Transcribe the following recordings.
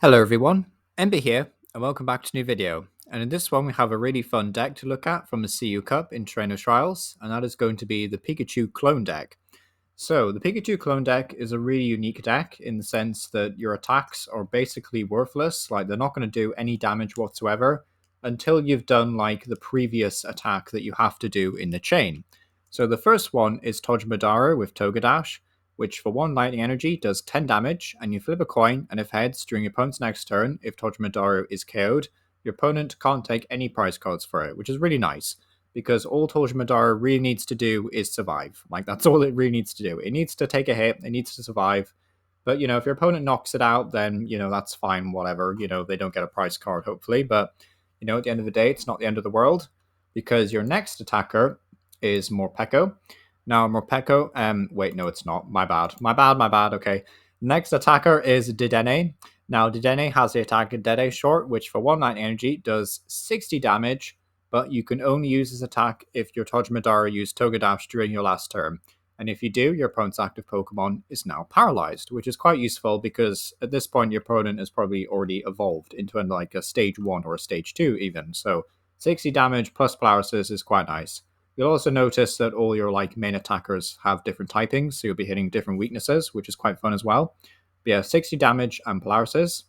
Hello everyone, Ember here, and welcome back to a new video. And in this one we have a really fun deck to look at from the CU Cup in Trainer Trials, and that is going to be the Pikachu clone deck. So the Pikachu clone deck is a really unique deck in the sense that your attacks are basically worthless, like they're not going to do any damage whatsoever until you've done like the previous attack that you have to do in the chain. So the first one is Togedemaru with Togedash, which for 1 lightning energy does 10 damage, and you flip a coin, and if heads, during your opponent's next turn, if Togedemaru is KO'd, your opponent can't take any prize cards for it, which is really nice, because all Togedemaru really needs to do is survive. Like, that's all it really needs to do. It needs to take a hit, it needs to survive, but, you know, if your opponent knocks it out, then, you know, that's fine, whatever, you know, they don't get a prize card, hopefully, but, you know, at the end of the day, it's not the end of the world, because your next attacker is Morpeko. Now, Morpeko, wait, no, it's not. My bad. Okay. Next attacker is Dedenne. Now, Dedenne has the attack Dedenne short, which for 1 lightning energy does 60 damage, but you can only use this attack if your Togedemaru used Togedash during your last turn. And if you do, your opponent's active Pokemon is now paralyzed, which is quite useful because at this point your opponent has probably already evolved into like a stage 1 or a stage 2 even. So 60 damage plus paralysis is quite nice. You'll also notice that all your like main attackers have different typings, so you'll be hitting different weaknesses, which is quite fun as well. But yeah, 60 damage and paralysis.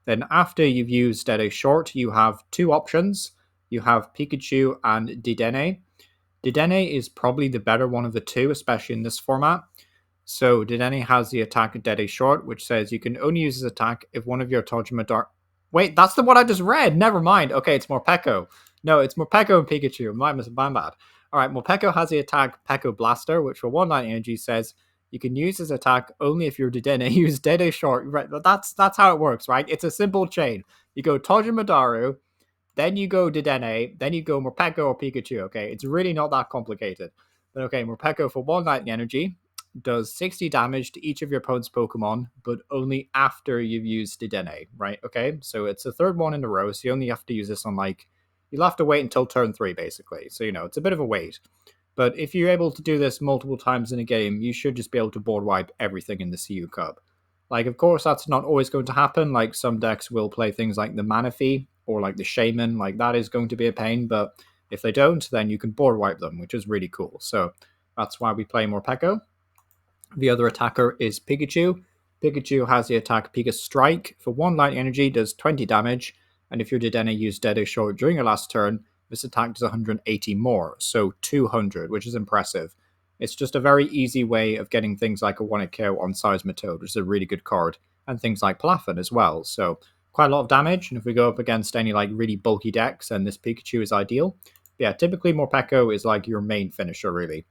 Then after you've used Dedenne short, you have 2 options. You have Pikachu and Dedenne. Dedenne is probably the better one of the two, especially in this format. So Dedenne has the attack Dedenne short, which says you can only use this attack if one of your Togedemaru... Wait, that's the one I just read. Never mind. Okay, it's Morpeko. No, it's Morpeko and Pikachu. My bad. All right, Morpeko has the attack Peko Blaster, which for 1 lightning energy says you can use this attack only if your Dedenne use Dedenne short. Right, that's how it works, right? It's a simple chain. You go Togedemaru, then you go Dedenne, then you go Morpeko or Pikachu, okay? It's really not that complicated. But okay, Morpeko for 1 lightning energy does 60 damage to each of your opponent's Pokemon, but only after you've used Dedenne, right? Okay, so it's the 3rd one in a row, so you only have to use this on like... You'll have to wait until turn 3, basically. So, you know, it's a bit of a wait. But if you're able to do this multiple times in a game, you should just be able to board wipe everything in the CU Cup. Like, of course, that's not always going to happen. Like, some decks will play things like the Manaphy or like the Shaman. Like, that is going to be a pain. But if they don't, then you can board wipe them, which is really cool. So that's why we play Morpeko. The other attacker is Pikachu. Pikachu has the attack Pika Strike. For 1 lightning energy, does 20 damage. And if your Dedenne used Dedenne short during your last turn, this attack does 180 more, so 200, which is impressive. It's just a very easy way of getting things like a 1-hit KO on Seismitoad, which is a really good card, and things like Palafin as well. So quite a lot of damage, and if we go up against any like really bulky decks, then this Pikachu is ideal. But yeah, typically Morpeko is like your main finisher, really.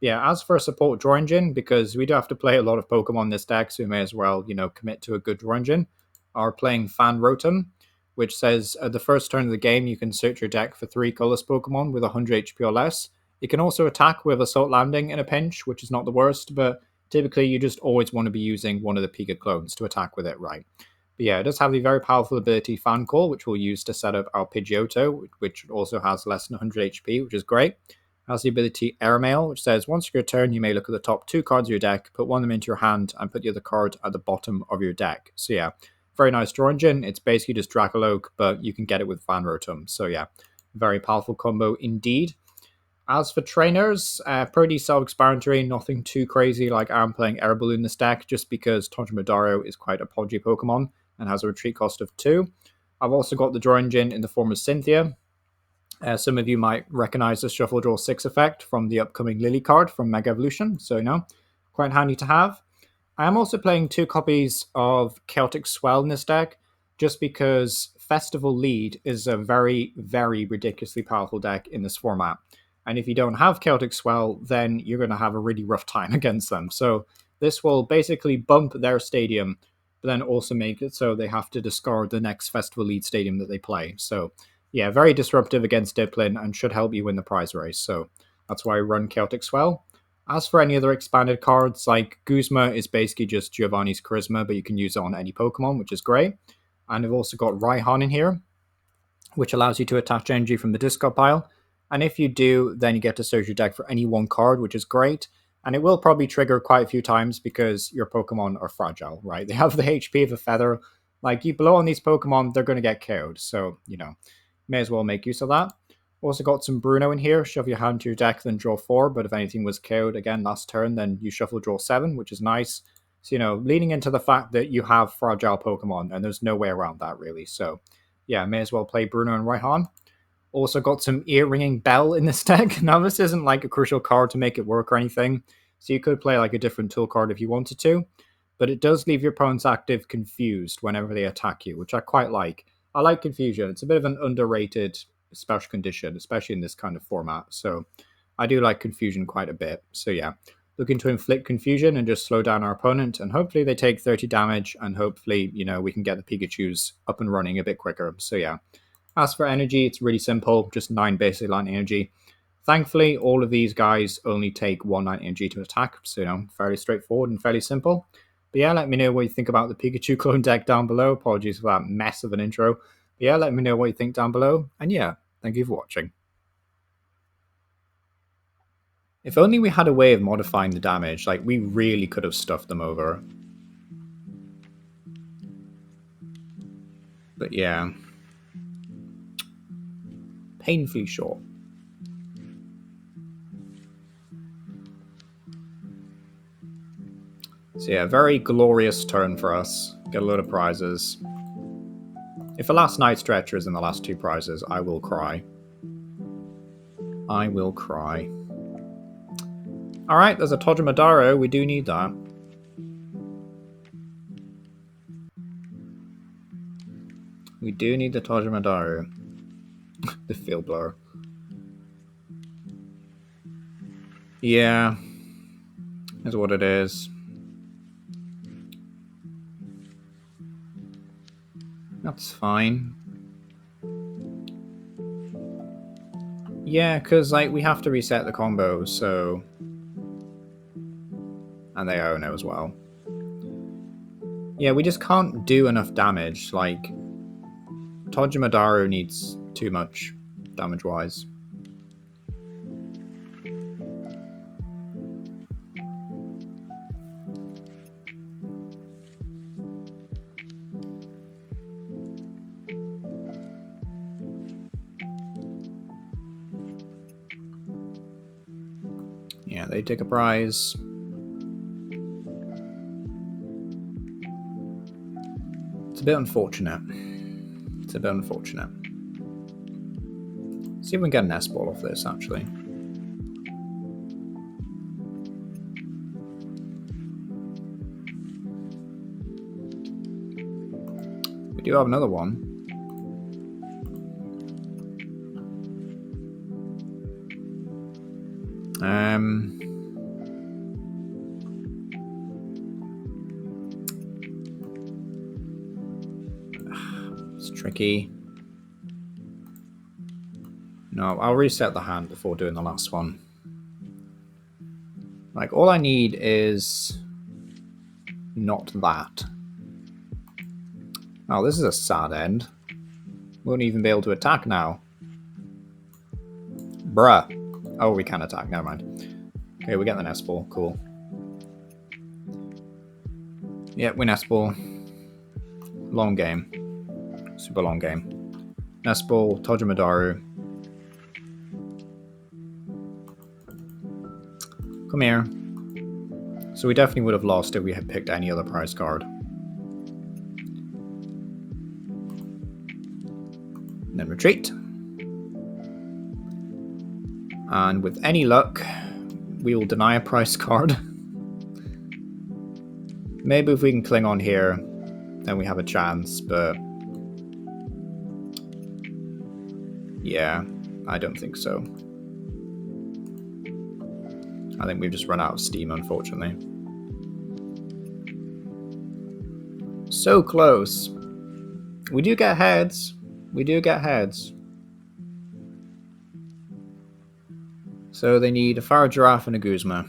Yeah, as for a support draw engine, because we do have to play a lot of Pokemon in this deck, so we may as well, you know, commit to a good draw engine, are playing Fan Rotom, which says at the first turn of the game, you can search your deck for 3 colorless Pokemon with 100 HP or less. It can also attack with Assault Landing in a pinch, which is not the worst, but typically you just always want to be using one of the Pika clones to attack with it, right? But yeah, it does have the very powerful ability Fan Call, which we'll use to set up our Pidgeotto, which also has less than 100 HP, which is great. It has the ability Air Mail, which says once your turn, you may look at the top 2 cards of your deck, put one of them into your hand, and put the other card at the bottom of your deck. So yeah, very nice draw engine. It's basically just Dracoloak, but you can get it with Fan Rotom. So yeah, very powerful combo indeed. As for trainers, pretty self-explanatory, nothing too crazy. Like I'm playing Air Balloon in this deck just because Togedemaru is quite a podgy Pokemon and has a retreat cost of 2. I've also got the draw engine in the form of Cynthia. Some of you might recognize the Shuffle Draw 6 effect from the upcoming Lily card from Mega Evolution, so you know, quite handy to have. I am also playing 2 copies of Chaotic Swell in this deck, just because Festival Lead is a very, very ridiculously powerful deck in this format. And if you don't have Chaotic Swell, then you're going to have a really rough time against them. So this will basically bump their stadium, but then also make it so they have to discard the next Festival Lead stadium that they play. So yeah, very disruptive against Diplin and should help you win the prize race. So that's why I run Chaotic Swell. As for any other expanded cards, like Guzma is basically just Giovanni's Charisma, but you can use it on any Pokemon, which is great. And I've also got Raihan in here, which allows you to attach energy from the discard pile. And if you do, then you get to search your deck for any 1 card, which is great. And it will probably trigger quite a few times because your Pokemon are fragile, right? They have the HP of a feather. Like, you blow on these Pokemon, they're going to get KO'd. So, you know, may as well make use of that. Also got some Bruno in here. Shove your hand to your deck, then draw 4. But if anything was KO'd again last turn, then you shuffle, draw 7, which is nice. So, you know, leaning into the fact that you have fragile Pokemon, and there's no way around that, really. So, yeah, may as well play Bruno and Raihan. Also got some Ear-Ringing Bell in this deck. Now, this isn't like a crucial card to make it work or anything, so you could play like a different tool card if you wanted to, but it does leave your opponent's active confused whenever they attack you, which I quite like. I like confusion. It's a bit of an underrated special condition, especially in this kind of format, so I do like confusion quite a bit. So yeah, looking to inflict confusion and just slow down our opponent, and hopefully they take 30 damage, and hopefully, you know, we can get the Pikachus up and running a bit quicker. So yeah. As for energy, it's really simple, just 9 basic line energy. Thankfully, all of these guys only take 1 line energy to attack, so, you know, fairly straightforward and fairly simple. But yeah, let me know what you think about the Pikachu clone deck down below. Apologies for that mess of an intro. But yeah, let me know what you think down below. And yeah, thank you for watching. If only we had a way of modifying the damage, like, we really could have stuffed them over. But yeah. Painfully short. So yeah, very glorious turn for us. Get a load of prizes. If the last Night Stretcher is in the last 2 prizes, I will cry. I will cry. Alright, there's a Togedemaru. We do need that. We do need the Togedemaru. The field blower. Yeah. Is what it is. That's fine. Yeah, because, like, we have to reset the combo, so... And they own it as well. Yeah, we just can't do enough damage. Like, Togedemaru needs too much damage-wise. Yeah, they take a prize. It's a bit unfortunate. It's a bit unfortunate. See if we can get a Nest Ball off this, actually. We do have another one. It's tricky. No, I'll reset the hand before doing the last one. Like, all I need is not that. Oh, this is a sad end. Won't even be able to attack now. Bruh. Oh, we can attack, never mind. Okay, we get the Nest Ball, cool. Yep, we Nest Ball. Long game. Super long game. Nest Ball, Togedemaru. Come here. So we definitely would have lost if we had picked any other prize card. And then retreat. And with any luck, we will deny a prize card. Maybe if we can cling on here, then we have a chance, but... yeah, I don't think so. I think we've just run out of steam, unfortunately. So close. We do get heads. We do get heads. So they need a Pharaoh Giraffe and a Guzma.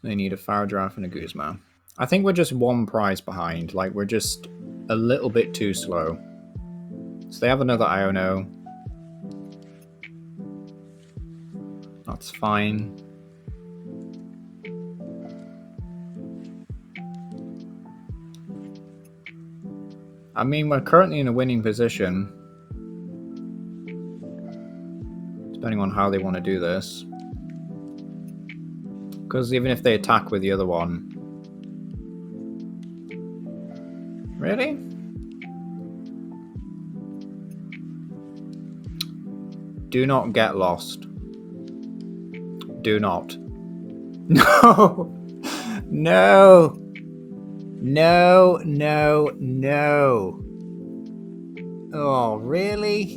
They need a Pharaoh Giraffe and a Guzma. I think we're just 1 prize behind. Like, we're just a little bit too slow. So they have another Iono. Oh, That's fine. I mean, we're currently in a winning position. Depending on how they want to do this. Because even if they attack with the other one... Really? Do not get lost. Do not. No! No! No, no, no. Oh, really?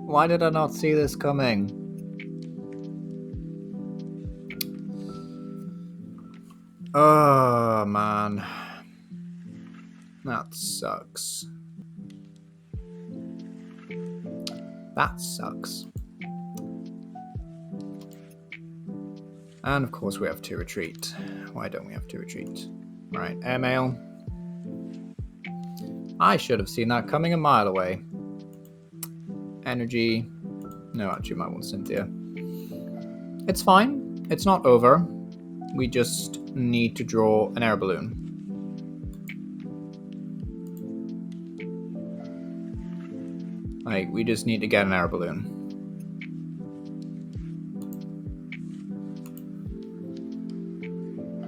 Why did I not see this coming? Oh, man. That sucks. That sucks. And of course we have to retreat. Why don't we have to retreat? Right, airmail. I should have seen that coming a mile away. Energy. No, actually might want Cynthia. It's fine. It's not over. We just need to draw an air balloon. Like, we just need to get an air balloon.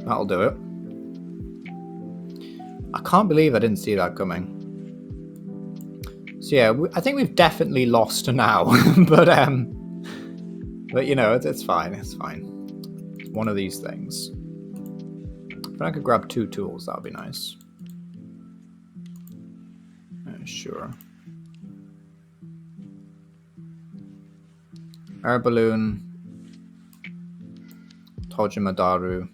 That'll do it. I can't believe I didn't see that coming. So yeah, I think we've definitely lost now, but you know, it's fine. It's fine. It's one of these things. If I could grab 2 tools, that would be nice. Sure. Air balloon. Togedemaru.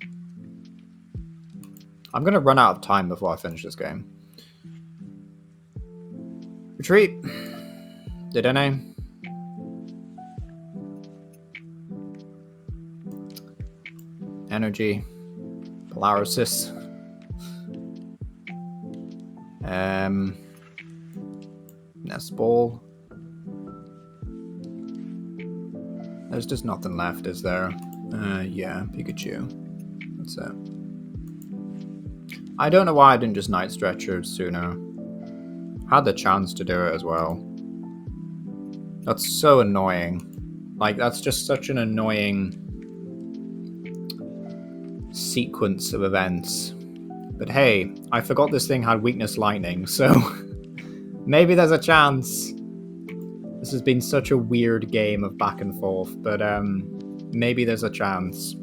I'm going to run out of time before I finish this game. Retreat. Dedenne. Energy. Paralyze. Nest Ball. There's just nothing left, is there? Yeah, Pikachu. That's it. I don't know why I didn't just Night Stretcher sooner. Had the chance to do it as well. That's so annoying. Like, that's just such an annoying sequence of events. But hey, I forgot this thing had weakness lightning, so maybe there's a chance. This has been such a weird game of back and forth, but maybe there's a chance.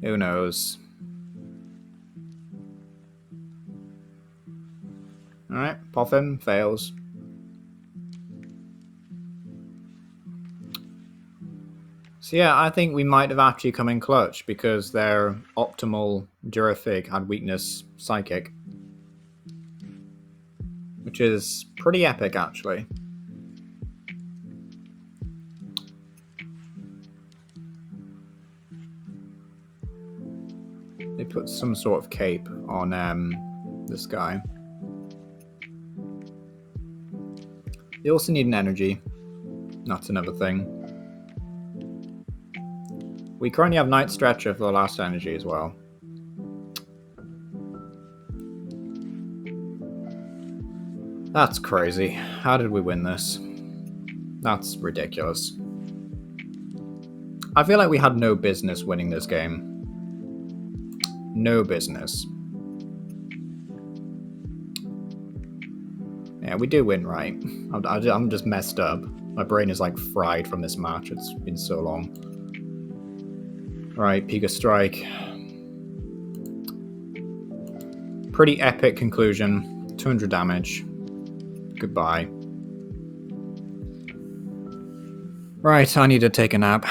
Who knows? Alright, Poffin fails. So yeah, I think we might have actually come in clutch because their optimal Durafig had weakness Psychic. Which is pretty epic, actually. They put some sort of cape on this guy. They also need an energy. That's another thing. We currently have Night Stretcher for the last energy as well. That's crazy. How did we win this? That's ridiculous. I feel like we had no business winning this game. No business. Yeah, we do win, right? I'm just messed up. My brain is like fried from this match. It's been so long. Right, Pika Strike. Pretty epic conclusion. 200 damage. Goodbye. Right, I need to take a nap.